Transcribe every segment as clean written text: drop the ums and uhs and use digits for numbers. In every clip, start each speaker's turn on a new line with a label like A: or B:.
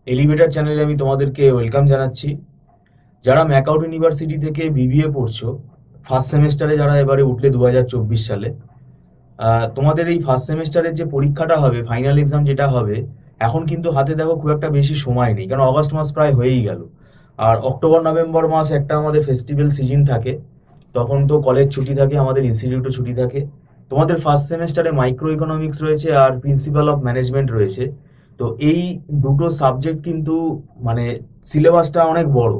A: Elevator চ্যানেলে আমি তোমাদেরকে ওয়েলকাম জানাচ্ছি। যারা ম্যাকআউট ইউনিভার্সিটি থেকে বিবিএ পড়ছো, ফার্স্ট সেমেস্টারে যারা এবারে উঠলে 2024 সালে, তোমাদের এই ফার্স্ট সেমেস্টারের যে পরীক্ষাটা হবে, ফাইনাল এক্সাম যেটা হবে, এখন কিন্তু হাতে দেখো খুব একটা বেশি সময় নেই, কারণ অগস্ট মাস প্রায় হয়েই গেল। আর অক্টোবর নভেম্বর মাস একটা আমাদের ফেস্টিভ্যাল সিজন থাকে, তখন তো কলেজ ছুটি থাকে, আমাদের ইনস্টিটিউটও ছুটি থাকে। তোমাদের ফার্স্ট সেমেস্টারে মাইক্রো ইকোনমিক্স রয়েছে আর প্রিন্সিপাল অফ ম্যানেজমেন্ট রয়েছে। তো এই দুটো সাবজেক্ট কিন্তু মানে সিলেবাসটা অনেক বড়,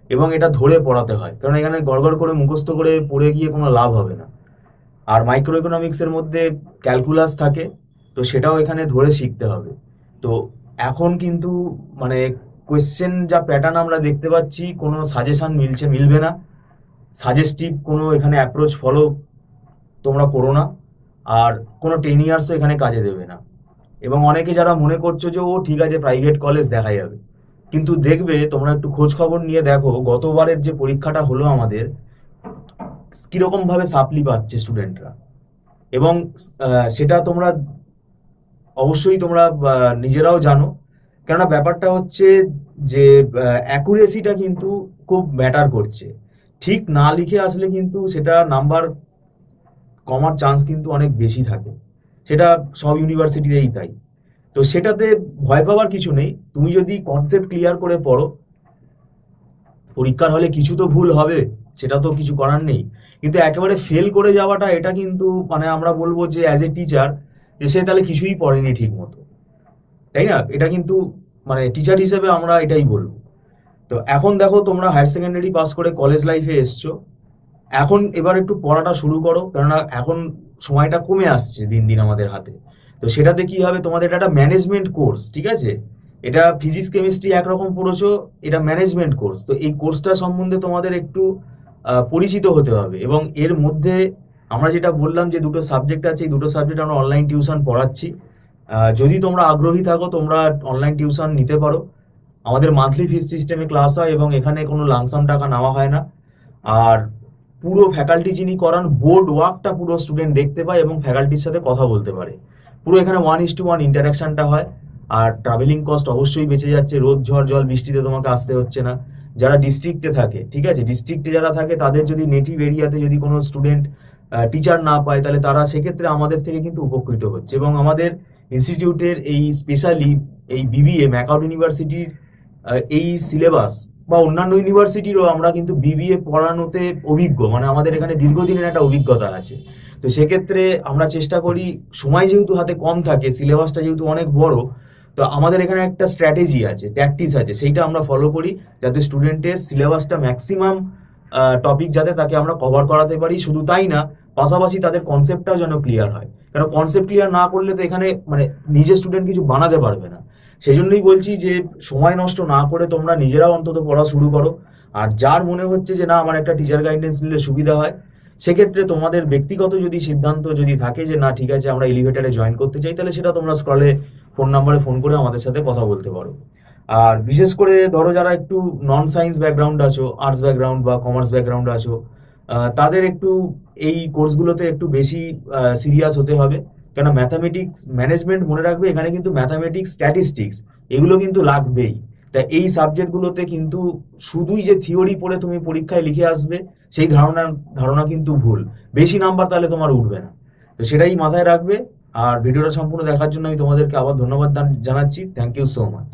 A: এবং এটা ধরে পড়াতে হয়, কারণ এখানে গড়গড় করে মুখস্থ করে পড়ে গিয়ে কোনো লাভ হবে না। আর মাইক্রো ইকোনমিক্সের মধ্যে ক্যালকুলাস থাকে, তো সেটাও এখানে ধরে শিখতে হবে। তো এখন কিন্তু মানে কোয়েশ্চেন যা প্যাটার্ন আমরা দেখতে পাচ্ছি, কোনো সাজেশন মিলবে না, সাজেস্টিভ কোনো এখানে অ্যাপ্রোচ ফলো তোমরা করো না। আর কোনো 10 ইয়ার্সও এখানে কাজে দেবে না। এবং অনেকে যারা মনে করছো যে ও ঠিক আছে প্রাইভেট কলেজ দেখা যাবে, কিন্তু দেখবে তোমরা একটু খোঁজ খবর নিয়ে দেখো গতবারের যে পরীক্ষাটা হলো আমাদের, কিরকম ভাবে সাপ্লি পাচ্ছে স্টুডেন্টরা। এবং সেটা তোমরা অবশ্যই তোমরা নিজেরাও জানো। কেননা ব্যাপারটা হচ্ছে যে অ্যাকুরেসিটা কিন্তু খুব ম্যাটার করছে। ঠিক না লিখে আসলে কিন্তু সেটা নাম্বার কমার চান্স কিন্তু অনেক বেশি থাকে, সেটা সব ইউনিভার্সিটিতেই তাই। তো সেটাতে ভয় পাওয়ার কিছু নেই, তুমি যদি কনসেপ্ট ক্লিয়ার করে পড়ো, পরীক্ষার হলে কিছু তো ভুল হবে, সেটা তো কিছু করার নেই। কিন্তু একেবারে ফেল করে যাওয়াটা, এটা কিন্তু মানে আমরা বলবো যে অ্যাজ এ টিচার, যে সে তাহলে কিছুই পড়েনি ঠিক মতো, তাই না? এটা কিন্তু মানে টিচার হিসেবে আমরা এটাই বলবো। তো এখন দেখো তোমরা হায়ার সেকেন্ডারি পাস করে কলেজ লাইফে এসছো, এখন এবার একটু পড়াটা শুরু করো, কেননা এখন সময়টা কমে আসছে দিন দিন আমাদের হাতে। তো সেটাতে কি হবে, তোমাদের এটা একটা ম্যানেজমেন্ট কোর্স, ঠিক আছে? এটা ফিজিক্স কেমিস্ট্রি একরকম পড়েছো, এটা ম্যানেজমেন্ট কোর্স। তো এই কোর্সটা সম্বন্ধে তোমাদের একটু পরিচিত হতে হবে। এবং এর মধ্যে আমরা যেটা বললাম যে দুটো সাবজেক্ট আছে, এই দুটো সাবজেক্ট আমরা অনলাইন টিউশন পড়াচ্ছি। যদি তোমরা আগ্রহী থাকো, তোমরা অনলাইন টিউশন নিতে পারো। আমাদের মান্থলি ফিস সিস্টেমে ক্লাস হয়, এবং এখানে কোনো লামসাম টাকা নেওয়া হয় না। আর পুরো ফ্যাকাল্টি যিনি করান, বোর্ড ওয়ার্কটা পুরো স্টুডেন্ট দেখতে পায় এবং ফ্যাকাল্টির সাথে কথা বলতে পারে। পুরো এখানে 1:1 ইন্টারাকশনটা হয়। আর ট্রাভেলিং কস্ট অবশ্যই বেঁচে যাচ্ছে, রোদ ঝড় জল বৃষ্টিতে তোমাকে আসতে হচ্ছে না। যারা ডিস্ট্রিক্টে থাকে, ঠিক আছে, ডিস্ট্রিক্টে যারা থাকে তাদের যদি নেটিভ এরিয়াতে যদি কোনো স্টুডেন্ট টিচার না পায়, তাহলে তারা সেক্ষেত্রে আমাদের থেকে কিন্তু উপকৃত হচ্ছে। এবং আমাদের ইনস্টিটিউটের এই স্পেশালি এই বিবিএ ম্যাকআউট ইউনিভার্সিটির এই সিলেবাস বা অন্যান্য ইউনিভার্সিটিরও আমরা কিন্তু বিবিএ পড়ানোতে অভিজ্ঞ, মানে আমাদের এখানে দীর্ঘদিনের একটা অভিজ্ঞতা আছে। তো সেক্ষেত্রে আমরা চেষ্টা করি, সময় যেহেতু হাতে কম থাকে, সিলেবাসটা যেহেতু অনেক বড়, তো আমাদের এখানে একটা স্ট্র্যাটেজি আছে, ট্যাকটিস আছে, সেইটা আমরা ফলো করি, যাতে স্টুডেন্টের সিলেবাসটা ম্যাক্সিমাম টপিক যাতে তাকে আমরা কভার করাতে পারি। শুধু তাই না, পাশাপাশি তাদের কনসেপ্টটাও যেন ক্লিয়ার হয়, কারণ কনসেপ্ট ক্লিয়ার না করলে তো এখানে মানে নিজে স্টুডেন্ট কিছু বানাতে পারবে না। সেই জন্যই বলছি যে সময় নষ্ট না করে তোমরা নিজেরাও অন্তত পড়া শুরু করো। আর যার মনে হচ্ছে যে না আমার একটা টিচার গাইডেন্স নিলে সুবিধা হয়, সেক্ষেত্রে তোমাদের ব্যক্তিগত যদি সিদ্ধান্ত যদি থাকে যে না ঠিক আছে আমরা এলিভেটারে জয়েন করতে চাই, তাহলে সেটা তোমরা স্ক্রলে ফোন নাম্বারে ফোন করে আমাদের সাথে কথা বলতে পারো। আর বিশেষ করে ধরো যারা একটু নন সায়েন্স ব্যাকগ্রাউন্ড আছো, আর্টস ব্যাকগ্রাউন্ড বা কমার্স ব্যাকগ্রাউন্ড আছো, তাদের একটু এই কোর্সগুলোতে একটু বেশি সিরিয়াস হতে হবে। কেন ম্যাথামেটিক্স ম্যানেজমেন্ট মনে রাখবে, এখানে কিন্তু ম্যাথামেটিক্স স্ট্যাটিস্টিক্স এগুলো কিন্তু লাগবেই। তাই এই সাবজেক্টগুলোতে কিন্তু শুধুই যে থিওরি পড়ে তুমি পরীক্ষায় লিখে আসবে, সেই ধারণা ধারণা কিন্তু ভুল। বেশি নাম্বার তাহলে তোমার উঠবে না। তো সেটাই মাথায় রাখবে। আর ভিডিওটা সম্পূর্ণ দেখার জন্য আমি তোমাদেরকে আবার ধন্যবাদ জানাচ্ছি। Thank you so much.